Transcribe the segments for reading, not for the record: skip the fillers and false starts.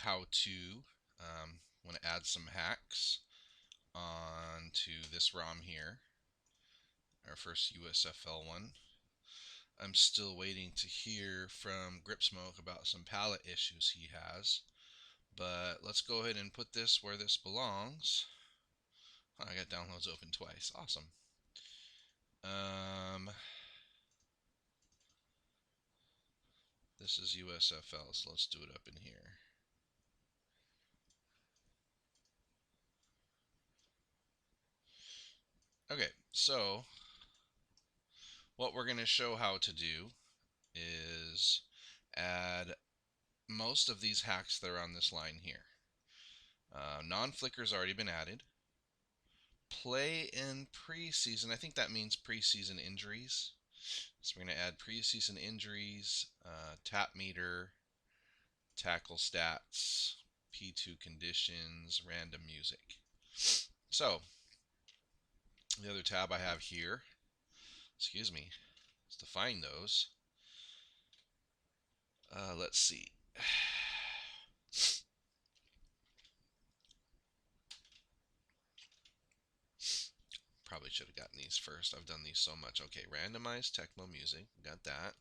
how-to. Want to add some hacks onto this ROM here, our first USFL one. I'm still waiting to hear from Gripsmoke about some palette issues he has, but let's go ahead and put this where this belongs. Oh, I got downloads open twice. Awesome. This is USFL, so let's do it up in here. Okay, so what we're going to show how to do is add most of these hacks that are on this line here. Non-flicker's already been added. Play in preseason, I think that means preseason injuries. So we're going to add preseason injuries, tap meter, tackle stats, P2 conditions, random music. So the other tab I have here, excuse me, is to find those. Let's see. Probably should have gotten these first. I've done these so much. Okay, randomized Tecmo music. Got that.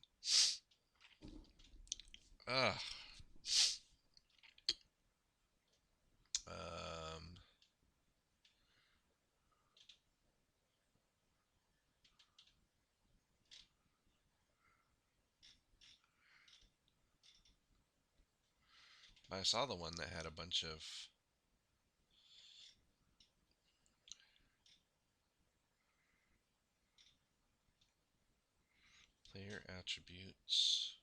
Ugh. Um, I saw the one that had a bunch of player attributes.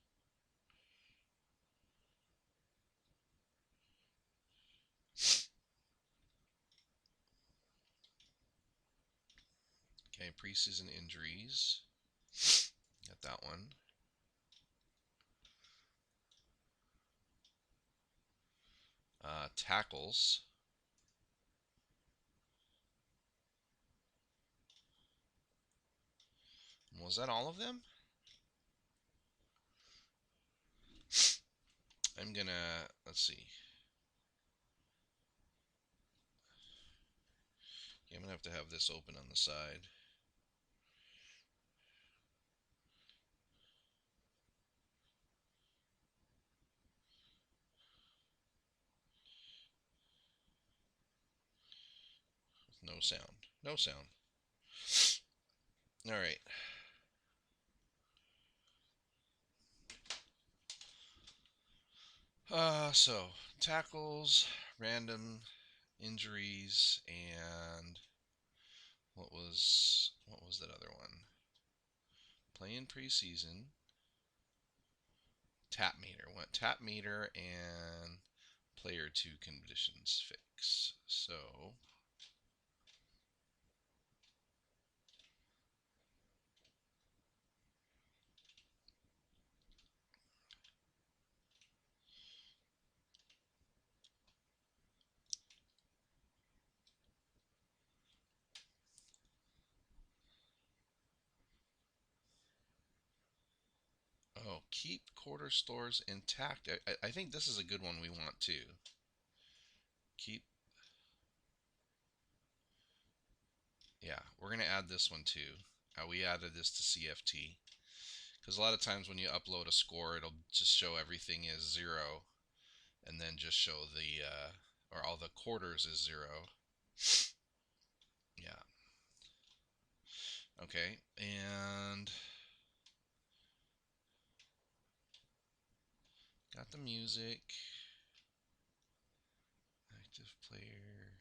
Okay, preseason injuries. Got that one. Tackles. Was that all of them? I'm gonna, let's see. Yeah, I'm gonna have to have this open on the side. No sound. No sound. All right. So tackles, random injuries, and what was that other one? Playing preseason. Tap meter. Went tap meter and player 2 conditions fix. So keep quarter stores intact. I think this is a good one we want too. Keep. Yeah, we're going to add this one too. We added this to CFT. Because a lot of times when you upload a score, it'll just show everything is 0. And then just show the, or all the quarters is 0. Yeah. Okay, and got the music. Active player.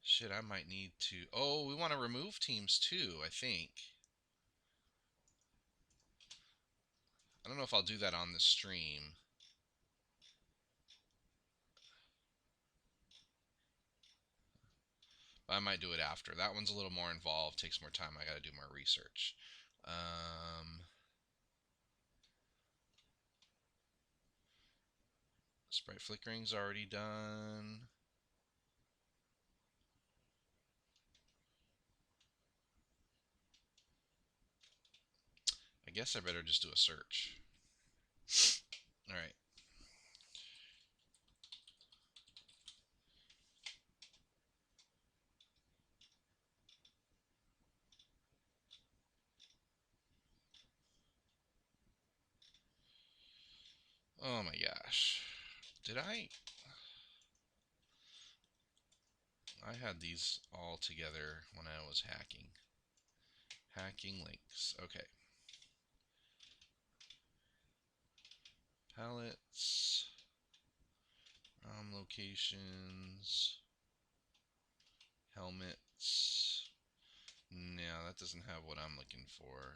Shit, I might need to... Oh, we want to remove teams too, I think. I don't know if I'll do that on the stream. But I might do it after. That one's a little more involved, takes more time. I got to do more research. Sprite flickering's already done. I guess I better just do a search. All right. Oh my gosh. Did I had these all together when I was hacking. Hacking links. Okay. Palettes. Locations. Helmets. No, that doesn't have what I'm looking for.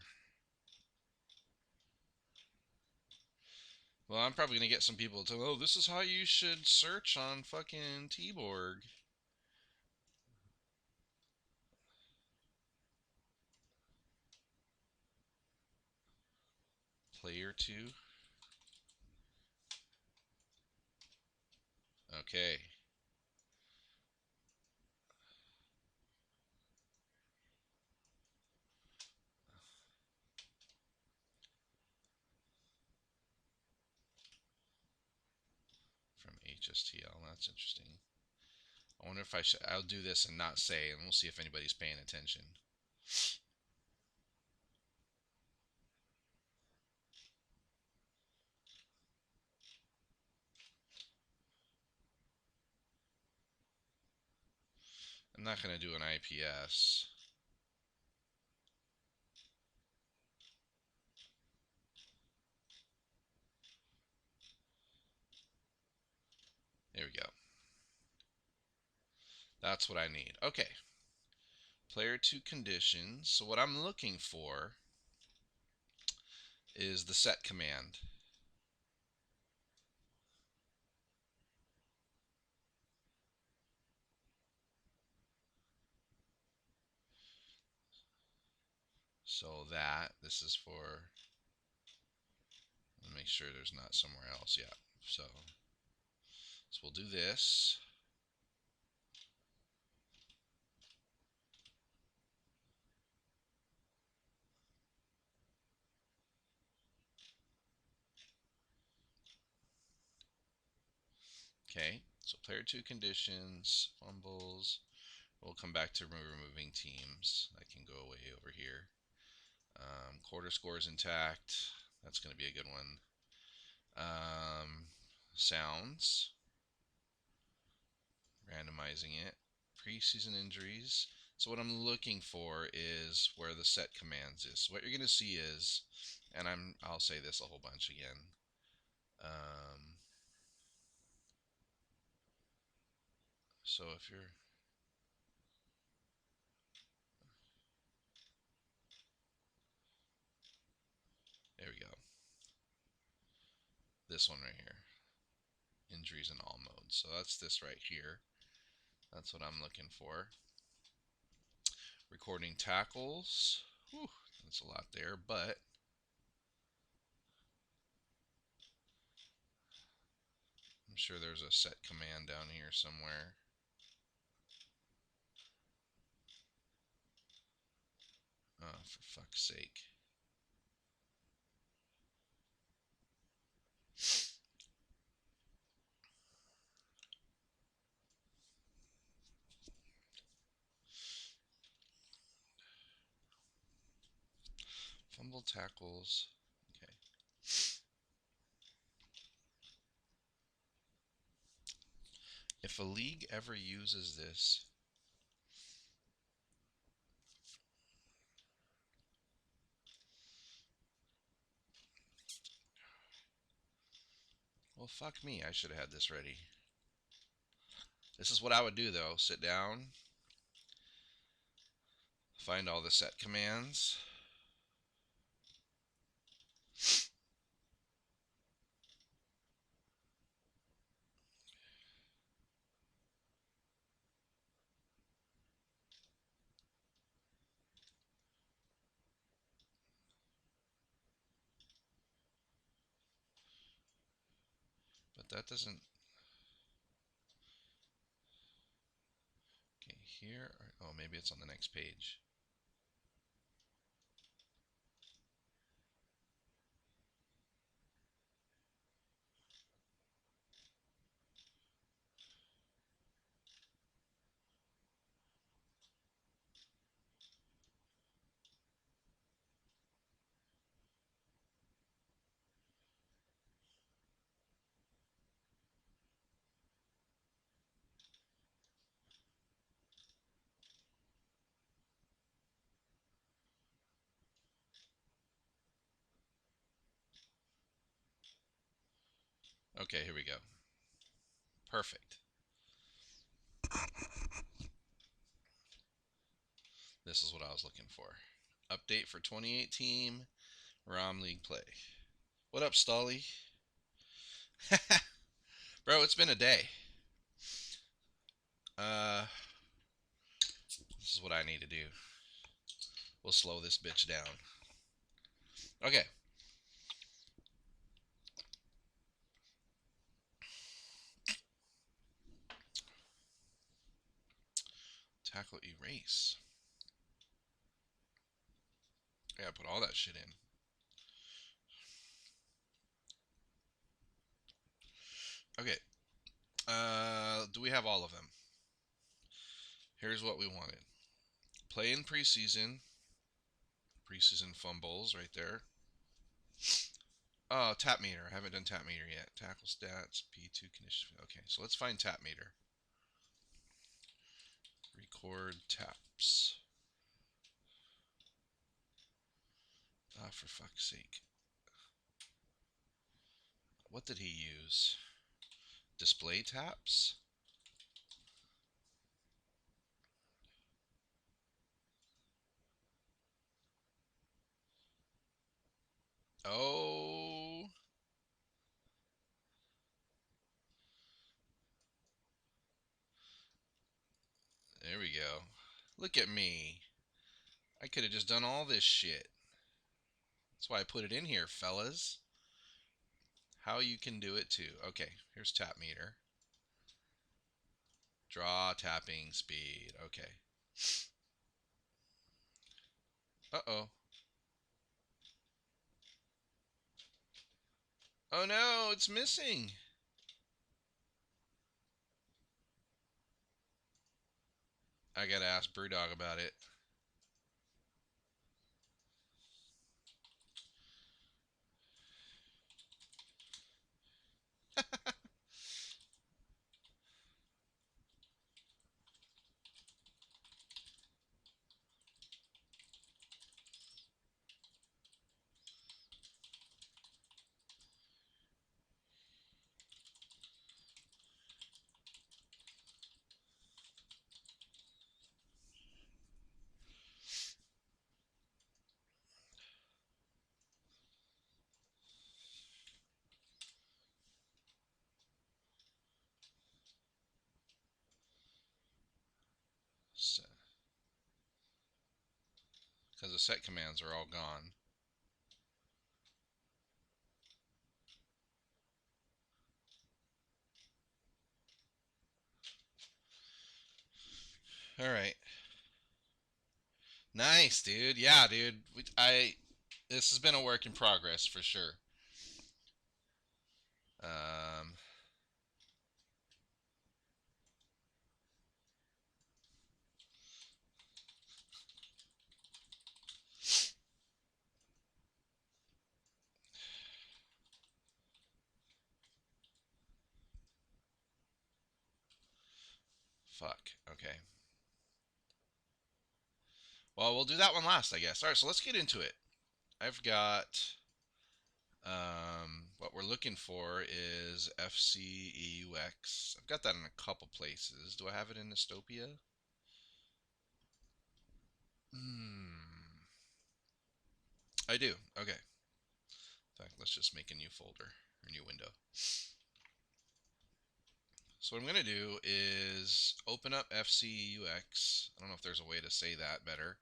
Well, I'm probably going to get some people to, oh, this is how you should search on fucking T-Borg. Player 2. Okay. From HSTL. That's interesting. I wonder if I'll do this and not say, and we'll see if anybody's paying attention. I'm not going to do an IPS. There we go. That's what I need. Okay. Player 2 conditions. So what I'm looking for is the set command. So this is for, let me make sure there's not somewhere else. Yeah. So we'll do this. Okay. So player 2 conditions, fumbles. We'll come back to removing teams. That can go away over here. Quarter score is intact. That's going to be a good one. Sounds. Randomizing it. Preseason injuries. So what I'm looking for is where the set commands is. So what you're going to see is, and I'll say this a whole bunch again. So if you're, there we go. This one right here. Injuries in all modes. So that's this right here. That's what I'm looking for. Recording tackles. Whew, that's a lot there, but I'm sure there's a set command down here somewhere. Oh, for fuck's sake. Fumble tackles. Okay. If a league ever uses this, well, fuck me. I should have had this ready. This is what I would do, though. Sit down, find all the set commands. But that doesn't... Okay, here... Oh, maybe it's on the next page. Okay, here we go. Perfect. This is what I was looking for. Update for 2018 ROM League play. What up, Stolly? Bro, it's been a day. This is what I need to do. We'll slow this bitch down. Okay. Tackle erase. I gotta put all that shit in. Okay. Do we have all of them? Here's what we wanted. Play in preseason. Preseason fumbles right there. Oh, tap meter. I haven't done tap meter yet. Tackle stats, P2 condition. Okay, so let's find tap meter. Record taps. Ah, for fuck's sake. What did he use? Display taps? Oh, there we go. Look at me. I could have just done all this shit. That's why I put it in here, fellas. How you can do it too. Okay, here's tap meter. Draw tapping speed. Okay. Uh-oh. Oh no, it's missing. I gotta ask Brewdog about it. Because the set commands are all gone. All right. Nice, dude. Yeah, dude. This has been a work in progress for sure. Um, fuck. Okay. Well, we'll do that one last, I guess. All right, so let's get into it. I've got what we're looking for is FCEUX. I've got that in a couple places. Do I have it in Dystopia? Hmm. I do. Okay. In fact, let's just make a new folder or new window. So what I'm going to do is open up FCEUX. I don't know if there's a way to say that better.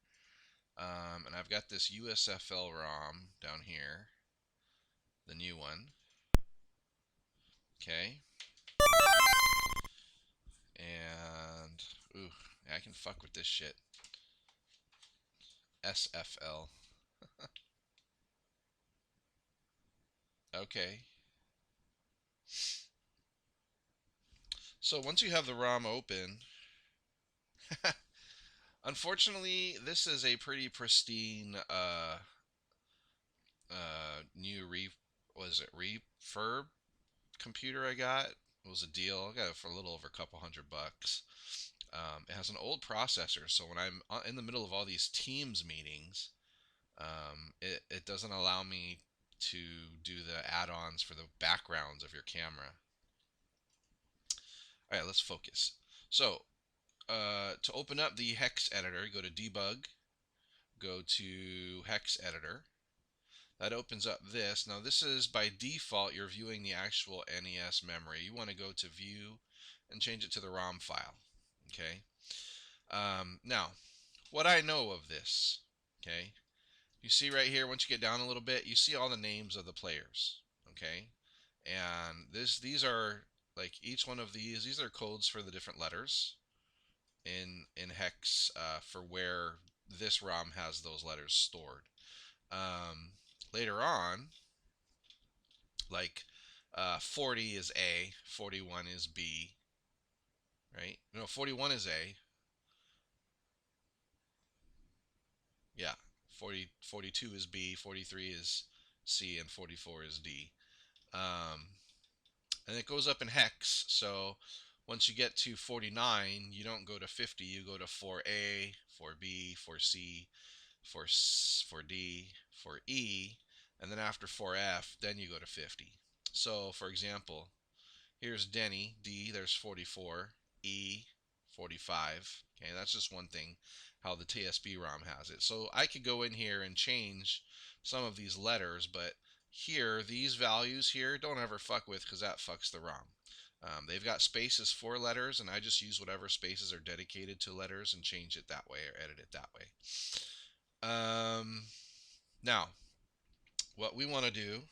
And I've got this USFL ROM down here, the new one. Okay. And, ooh, I can fuck with this shit. SFL. Okay. So once you have the ROM open, unfortunately, this is a pretty pristine new was it refurb computer I got. It was a deal. I got it for a little over a couple $100. It has an old processor, so when I'm in the middle of all these Teams meetings, it doesn't allow me to do the add-ons for the backgrounds of your camera. All right, let's focus. So to open up the hex editor, go to debug, go to hex editor. That opens up this. Now this is by default, you're viewing the actual NES memory. You want to go to view and change it to the ROM file. Okay. Now, what I know of this, okay, you see right here, once you get down a little bit, you see all the names of the players, okay? And these are, like, each one of these are codes for the different letters in hex for where this ROM has those letters stored. Um, Later on, like 40 is A, 41 is B, right? No, 41 is A. Yeah, 42 is B, 43 is C, and 44 is D. Um, and it goes up in hex. So once you get to 49, you don't go to 50. You go to 4A, 4B, 4C, 4D, 4E, and then after 4F, then you go to 50. So for example, here's Denny, D, there's 44, E, 45. Okay, that's just one thing, how the TSB ROM has it. So I could go in here and change some of these letters, but here, these values here, don't ever fuck with because that fucks the ROM. They've got spaces for letters, and I just use whatever spaces are dedicated to letters and change it that way or edit it that way. Now, what we want to do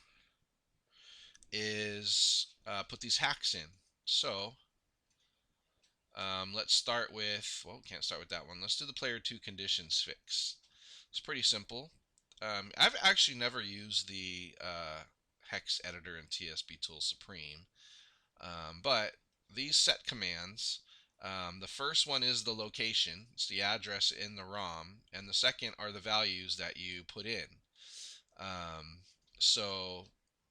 is put these hacks in. So let's start with, well, can't start with that one. Let's do the player 2 conditions fix. It's pretty simple. I've actually never used the hex editor in TSB Tool Supreme, but these set commands, the first one is the location, it's the address in the ROM, and the second are the values that you put in. Um, so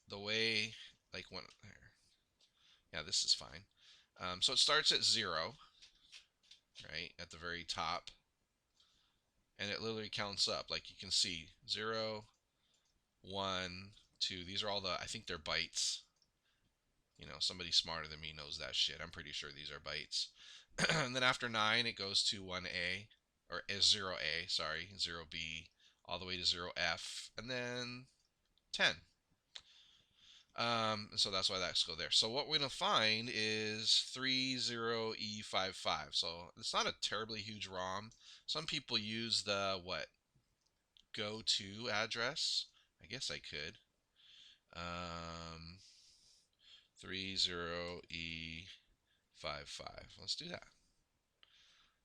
the way, like when, yeah, this is fine. So it starts at 0, right, at the very top, and it literally counts up. Like you can see 0, 1, 2. These are all the, I think they're bytes. You know, somebody smarter than me knows that shit. I'm pretty sure these are bytes. And then after 9, it goes to 1A, or 0A, sorry, 0B, all the way to 0F, and then 10. And so that's why that's go there. So what we're going to find is 30E55. So it's not a terribly huge ROM. Some people use the, what, go to address. I guess I could. 30E55. Let's do that.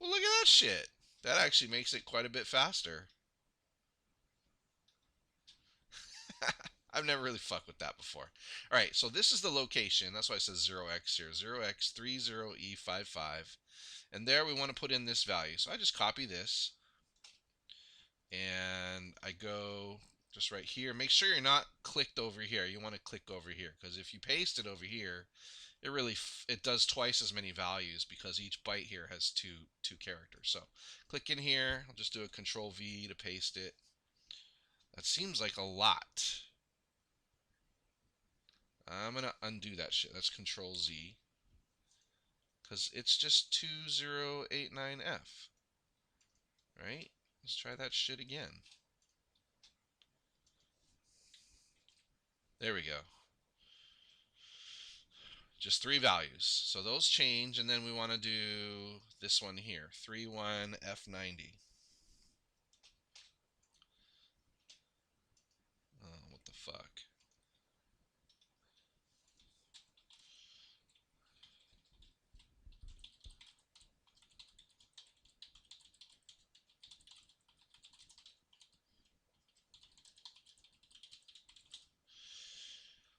Well, look at that shit. That actually makes it quite a bit faster. I've never really fucked with that before. All right, so this is the location. That's why it says 0x here. 0x30E55. And there we want to put in this value. So I just copy this. And I go just right here. Make sure you're not clicked over here. You want to click over here. Because if you paste it over here, it really it does twice as many values because each byte here has two characters. So click in here. I'll just do a Control V to paste it. That seems like a lot. I'm gonna undo that shit. That's Control Z because it's just 2089F, right? Let's try that shit again. There we go. Just 3 values. So those change, and then we want to do this one here, 31F90. Oh, what the fuck?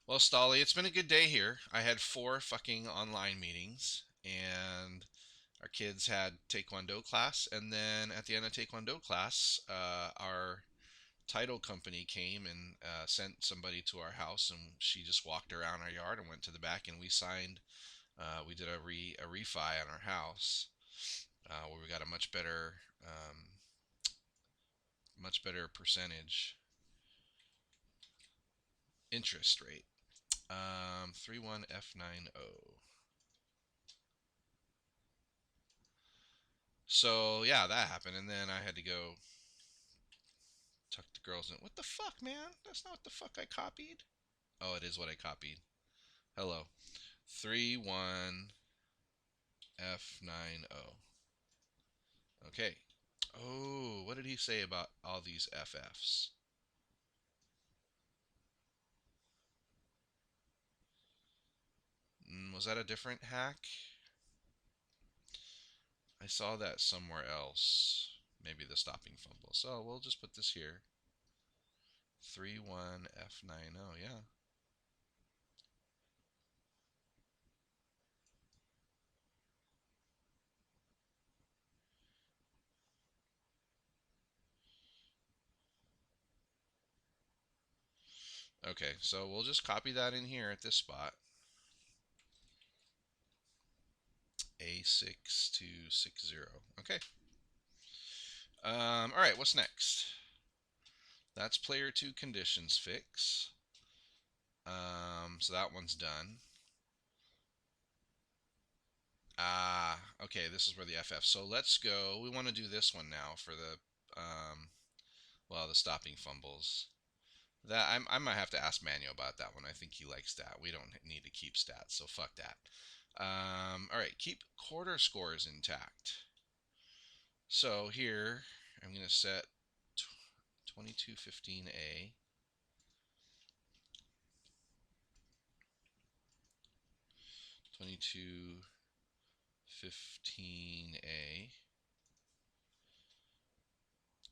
Well, Stolly, it's been a good day here. I had 4 fucking online meetings, and our kids had Taekwondo class, and then at the end of Taekwondo class, our title company came and sent somebody to our house, and she just walked around our yard and went to the back, and we signed. We did a refi on our house, where we got a much better percentage. Interest rate. 31F90. So yeah, that happened, and then I had to go tuck the girls in. What the fuck, man? That's not what the fuck I copied. Oh, it is what I copied. Hello. 31F90. Okay. Oh, what did he say about all these FFs? Was that a different hack? I saw that somewhere else. Maybe the stopping fumble. So we'll just put this here. 31F90. Yeah. Okay, so we'll just copy that in here at this spot. A6260. Okay. All right, what's next? That's player 2 conditions fix. So that one's done. Okay, this is where the FF. So let's go. We want to do this one now for the, well, the stopping fumbles. That I might have to ask Manuel about that one. I think he likes that. We don't need to keep stats, so fuck that. All right, keep quarter scores intact. So here I'm gonna set 2215A. 2215A,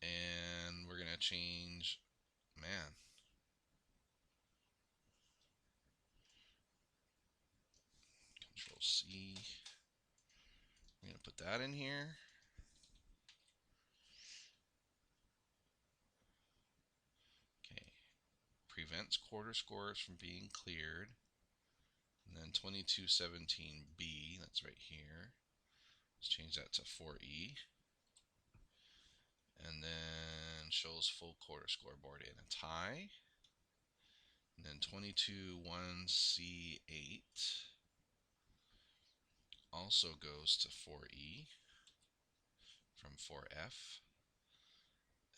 and we're gonna change. Man, Control C. We're gonna put that in here. Okay, prevents quarter scores from being cleared. And then 2217B, that's right here. Let's change that to 4E. And then shows full quarter scoreboard in a tie. And then 221C8 also goes to 4E from 4F.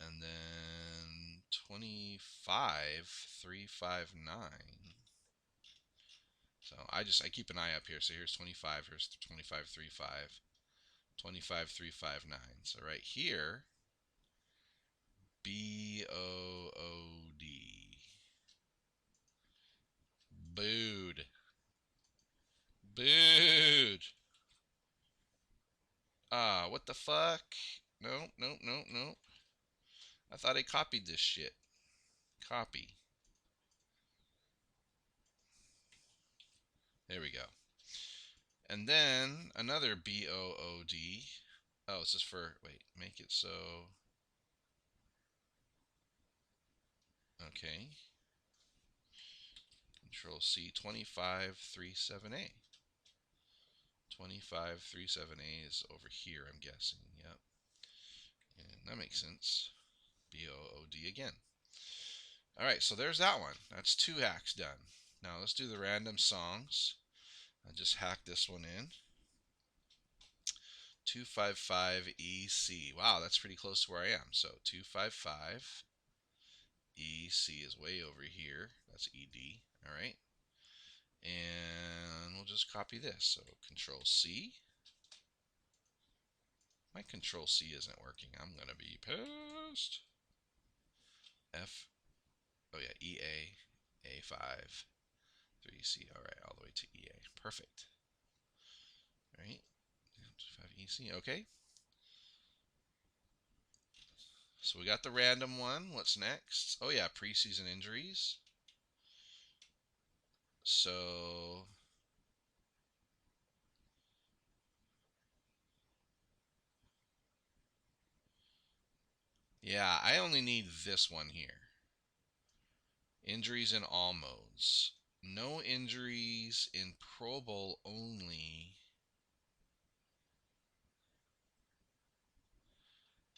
And then 25359. So I keep an eye up here. So here's 25, here's 2535, 25359. So right here, BOOD. Booed. Booed. What the fuck? Nope, nope, nope, nope. I thought I copied this shit. Copy. There we go. And then another BOOD. Oh, it's just for, wait, make it so. Okay. Control C, 2537A. 2537A is over here, I'm guessing. Yep. And that makes sense. BOOD again. All right, so there's that one. That's 2 hacks done. Now let's do the random songs. I just hacked this one in. 255EC. Wow, that's pretty close to where I am. So 255 EC is way over here. That's ED. All right. And we'll just copy this. So Control C. My Control C isn't working. I'm going to be pissed. F. Oh, yeah. EA. A5. 3C. All right. All the way to EA. Perfect. All right. 5EC. Okay. So we got the random one. What's next? Oh, yeah. Preseason injuries. So yeah, I only need this one here. Injuries in all modes. No injuries in Pro Bowl only.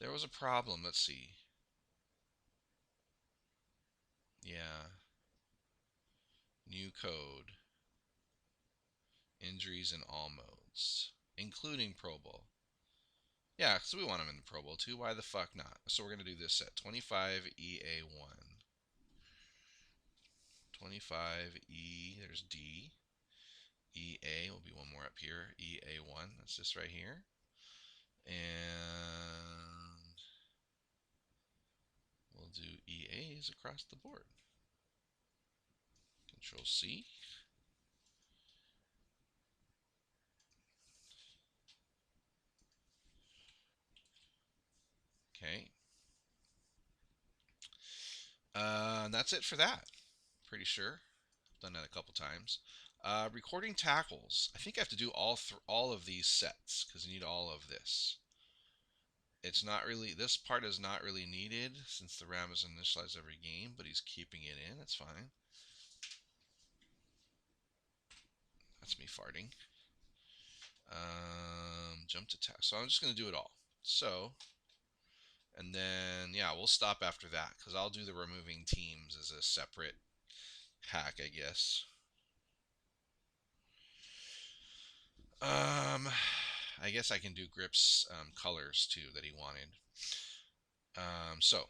There was a problem. Let's see. Yeah. New code. Injuries in all modes, including Pro Bowl. Yeah, because we want him in the Pro Bowl too. Why the fuck not? So we're going to do this set 25 EA1. 25 E, there's D. EA will be one more up here. EA1, that's this right here. And we'll do EAs across the board. Control C. Okay. And that's it for that. Pretty sure. Done that a couple times. Recording tackles. I think I have to do all of these sets because you need all of this. It's not really, this part is not really needed since the RAM is initialized every game, but he's keeping it in. That's fine. That's me farting. Jump to task. So I'm just going to do it all. So, and then, yeah, we'll stop after that because I'll do the removing teams as a separate hack, I guess. I guess I can do Grip's colors too that he wanted. So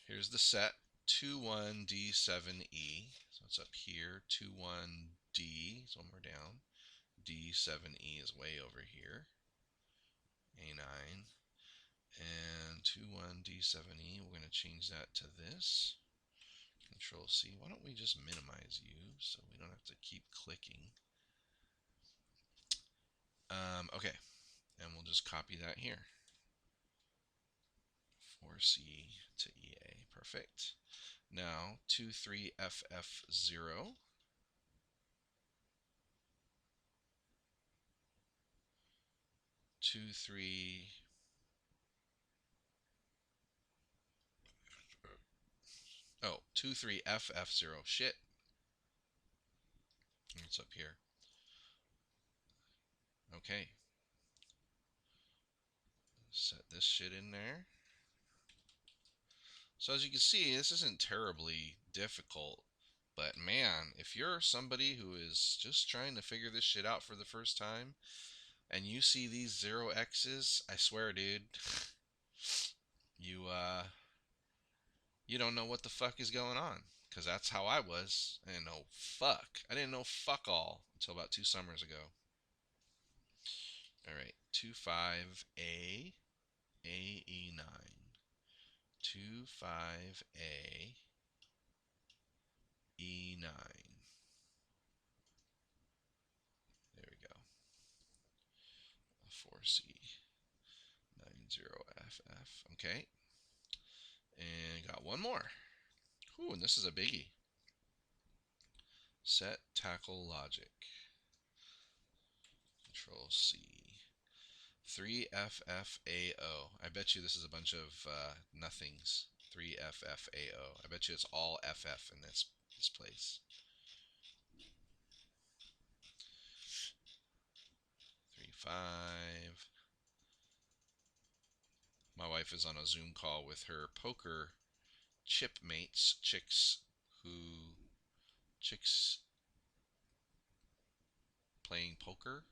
here's the set 21D7E. So it's up here. 21D is one more down. D7E is way over here. A9. And 21D7E, we're going to change that to this. Control C. Why don't we just minimize you so we don't have to keep clicking? Okay, and we'll just copy that here. 4C to EA. Perfect. Now 23FF0. 23. Oh, 23FF0. Shit. It's up here. Okay. Set this shit in there. So as you can see, this isn't terribly difficult. But man, if you're somebody who is just trying to figure this shit out for the first time, and you see these 0x's, I swear, dude, you you don't know what the fuck is going on. Cause that's how I was. I didn't know fuck. I didn't know fuck all until about 2 summers ago. All right, 25A, AE9, 25A, E9. There we go. 4C, 90FF. Okay, and got one more. Ooh, and this is a biggie. Set tackle logic. Control C. 3FFAO. I bet you this is a bunch of nothings. 3FFAO. I bet you it's all FF in this place. 3-5. My wife is on a Zoom call with her poker chip mates, chicks playing poker.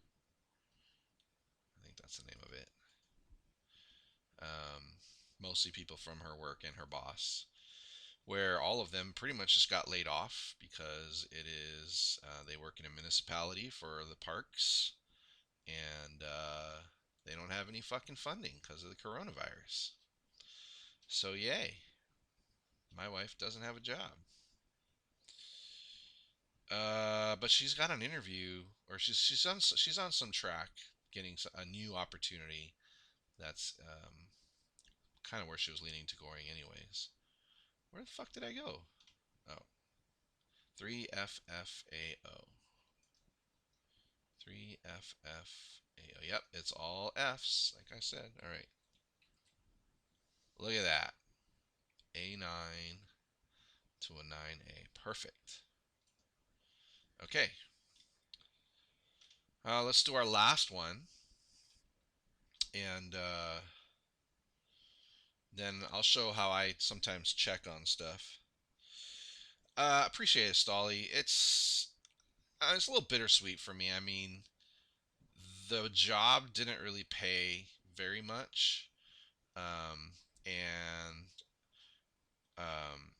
I think that's the name of it. Um, Mostly people from her work and her boss, where all of them pretty much just got laid off because it is they work in a municipality for the parks, and they don't have any fucking funding because of the coronavirus. So yay, my wife doesn't have a job. But she's got an interview, or she's on some track getting a new opportunity. That's kind of where she was leaning to going, anyways. Where the fuck did I go? Oh, 3FFAO. 3FFAO. Yep, it's all F's, like I said. All right. Look at that. A9 to a 9A. Perfect. Okay. Let's do our last one. And then I'll show how I sometimes check on stuff. Appreciate it, Stolly. It's a little bittersweet for me. I mean, the job didn't really pay very much, um, and um,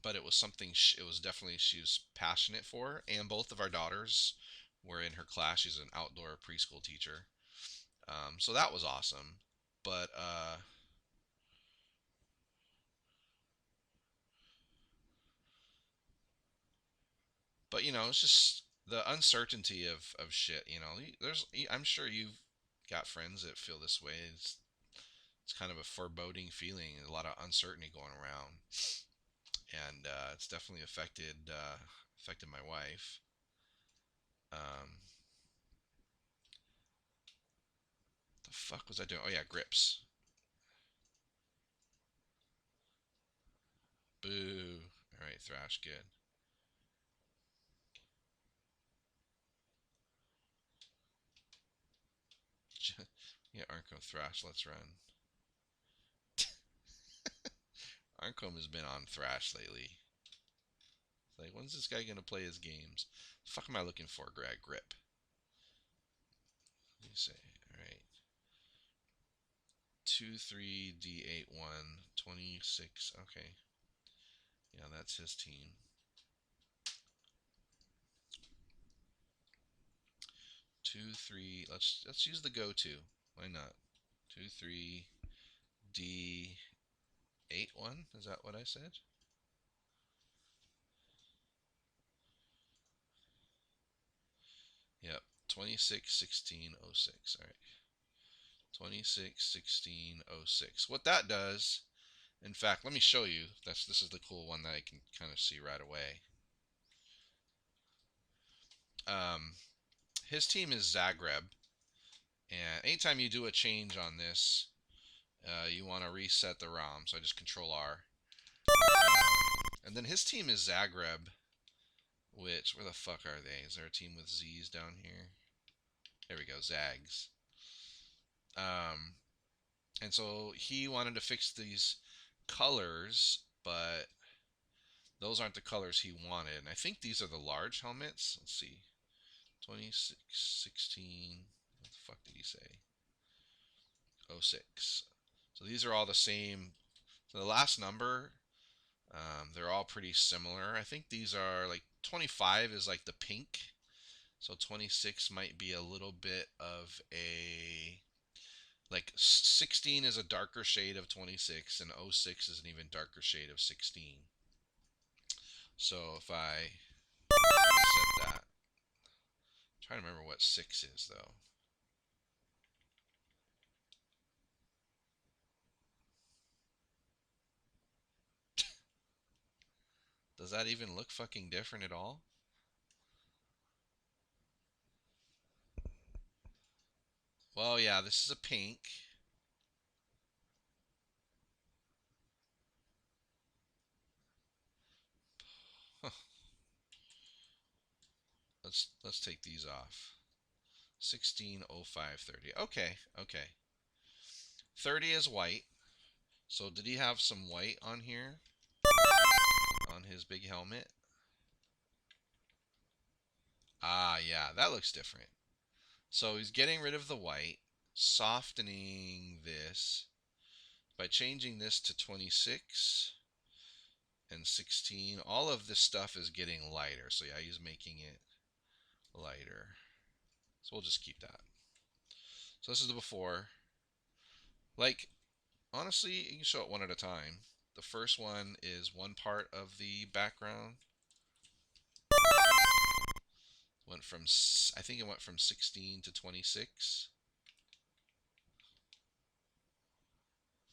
but it was something. It was definitely she was passionate for, and both of our daughters were in her class. She's an outdoor preschool teacher, so that was awesome. But it's just the uncertainty of shit. I'm sure you've got friends that feel this way. It's kind of a foreboding feeling, a lot of uncertainty going around, and it's definitely affected my wife. Um, the fuck was I doing? Oh yeah, grips. Boo. All right, thrash, good. Yeah, Arncombe thrash. Let's run. Arncombe has been on thrash lately. It's like, when's this guy gonna play his games? The fuck am I looking for, Greg? Grip. What do you say? All right. 2 3 D 8 1 26. Okay. Yeah, that's his team. 2 3. Let's use the go-to. Why not? 2 3 D 8 1. Is that what I said? Yep. 26 16 06. All right. 26 16 06. What that does, in fact, let me show you. This is the cool one that I can kind of see right away. Um, his team is Zagreb, and anytime you do a change on this, you want to reset the ROM. So I just Control R. And then his team is Zagreb, which, where the fuck are they? Is there a team with Z's down here? There we go, Zags. Um, and so he wanted to fix these colors, but those aren't the colors he wanted. And I think these are the large helmets. Let's see. 26, 16. What the fuck did he say? 06. So these are all the same. So the last number, they're all pretty similar. I think these are like 25 is like the pink. So 26 might be a little bit of a, like 16 is a darker shade of 26 and 06 is an even darker shade of 16. So if I reset that, I'm trying to remember what 6 is though. Does that even look fucking different at all? Well, yeah, this is a pink. Huh. Let's take these off. 160530. Okay, okay. 30 is white. So did he have some white on here on his big helmet? Ah, yeah, that looks different. So he's getting rid of the white, softening this by changing this to 26 and 16. All of this stuff is getting lighter. So yeah, he's making it lighter. So we'll just keep that. So this is the before. Like, honestly, you can show it one at a time. The first one is one part of the background. Went from, I think it went from 16 to 26.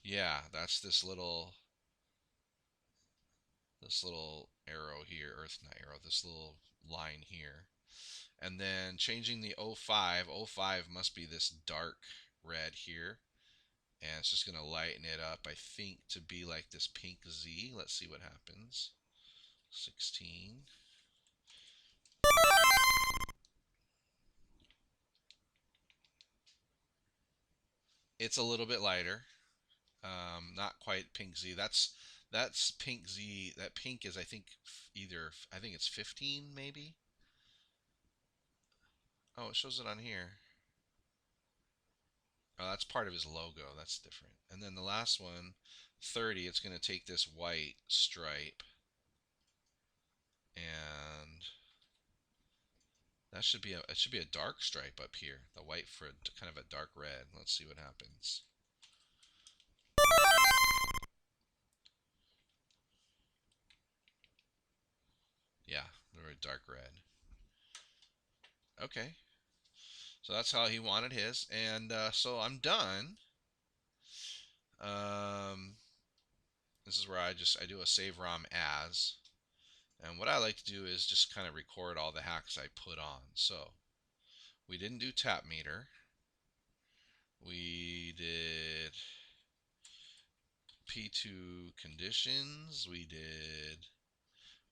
Yeah, that's this little arrow here, Earth not arrow, this little line here. And then changing the 05, 05 must be this dark red here. And it's just going to lighten it up, I think, to be like this pink Z. Let's see what happens. 16. It's a little bit lighter. Not quite pink Z. That's pink Z. That pink is, I think, either, I think it's 15 maybe. Oh, it shows it on here. Oh, that's part of his logo. That's different. And then the last one, 30, it's going to take this white stripe and that should be it should be a dark stripe up here. The white for kind of a dark red. Let's see what happens. Yeah, they're a dark red. Okay. So that's how he wanted his. And so I'm done. Um, this is where I do a save ROM as. And what I like to do is just kind of record all the hacks I put on. So we didn't do tap meter. We did P2 conditions. We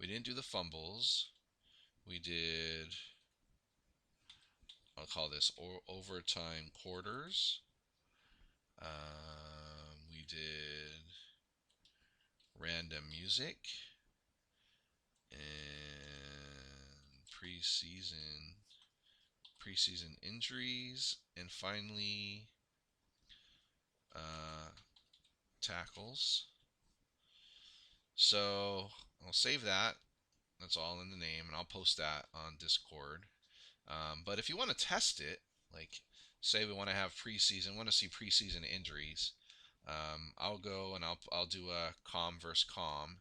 didn't do the fumbles. We did, I'll call this overtime quarters. We did random music and preseason injuries, and finally uh, tackles. So I'll save that. That's all in the name, and I'll post that on Discord. But if you want to test it, like say we want to have preseason, want to see preseason injuries, I'll go and I'll do a com versus com,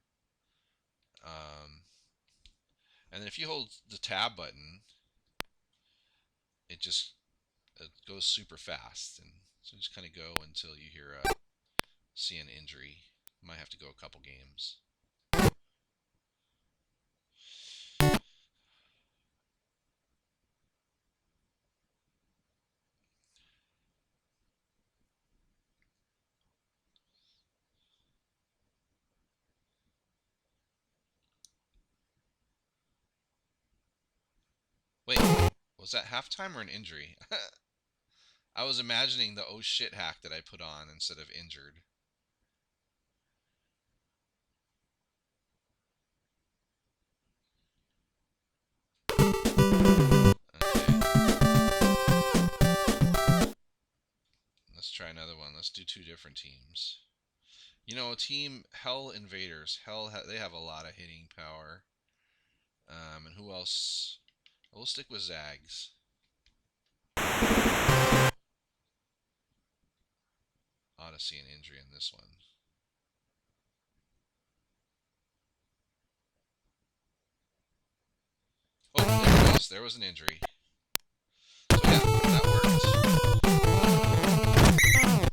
and then if you hold the tab button, it just it goes super fast, and so just kind of go until you see an injury. Might have to go a couple games. Wait, was that halftime or an injury? I was imagining the oh shit hack that I put on instead of injured. Okay, let's try another one. Let's do two different teams. You know, Team Hell Invaders. They have a lot of hitting power. And who else? We'll stick with Zags. Ought to see an injury in this one. Oh, there it is. There was an injury. So yeah, that worked.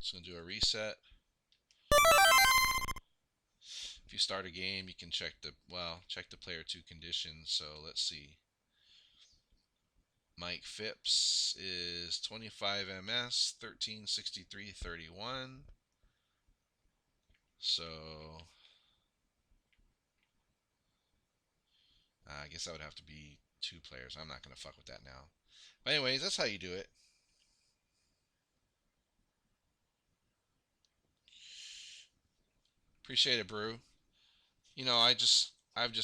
Just gonna do a reset. If you start a game, you can check the player 2 conditions. So let's see. Mike Phipps is 25 ms, 1363.31. So I guess that would have to be two players. I'm not gonna fuck with that now. But anyways, that's how you do it. Appreciate it, Brew. You know, I've just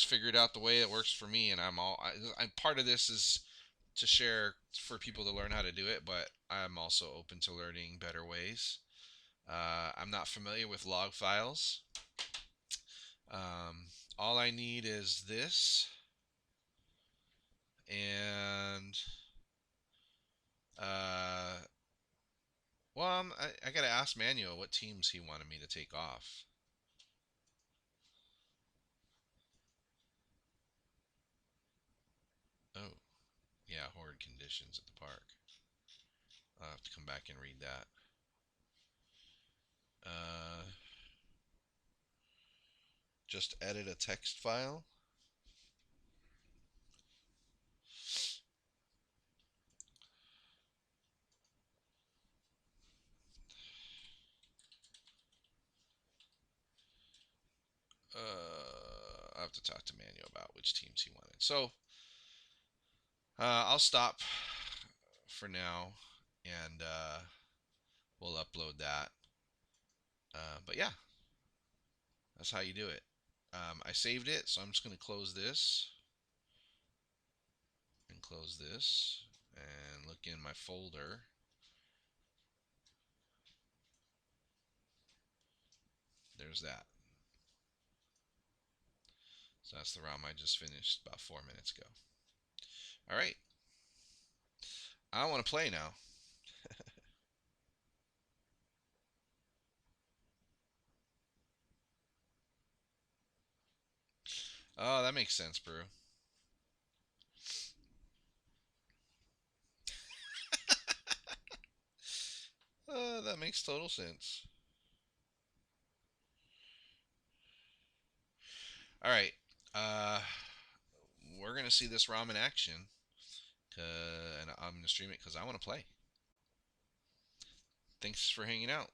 figured out the way it works for me, and I'm part of this is to share for people to learn how to do it, but I'm also open to learning better ways. I'm not familiar with log files. Um, all I need is this, and uh, I gotta ask Manuel what teams he wanted me to take off. Oh, yeah, horrid conditions at the park. I'll have to come back and read that. Uh, just edit a text file. I have to talk to Manuel about which teams he wanted. So I'll stop for now, and we'll upload that. But yeah, That's how you do it. I saved it, so I'm just going to close this and close this and look in my folder. There's that. So that's the ROM I just finished about 4 minutes ago. All right. I want to play now. Oh, that makes sense, Brew. That makes total sense. All right. Uh, we're gonna see this ROM in action, and I'm gonna stream it because I want to play. Thanks for hanging out.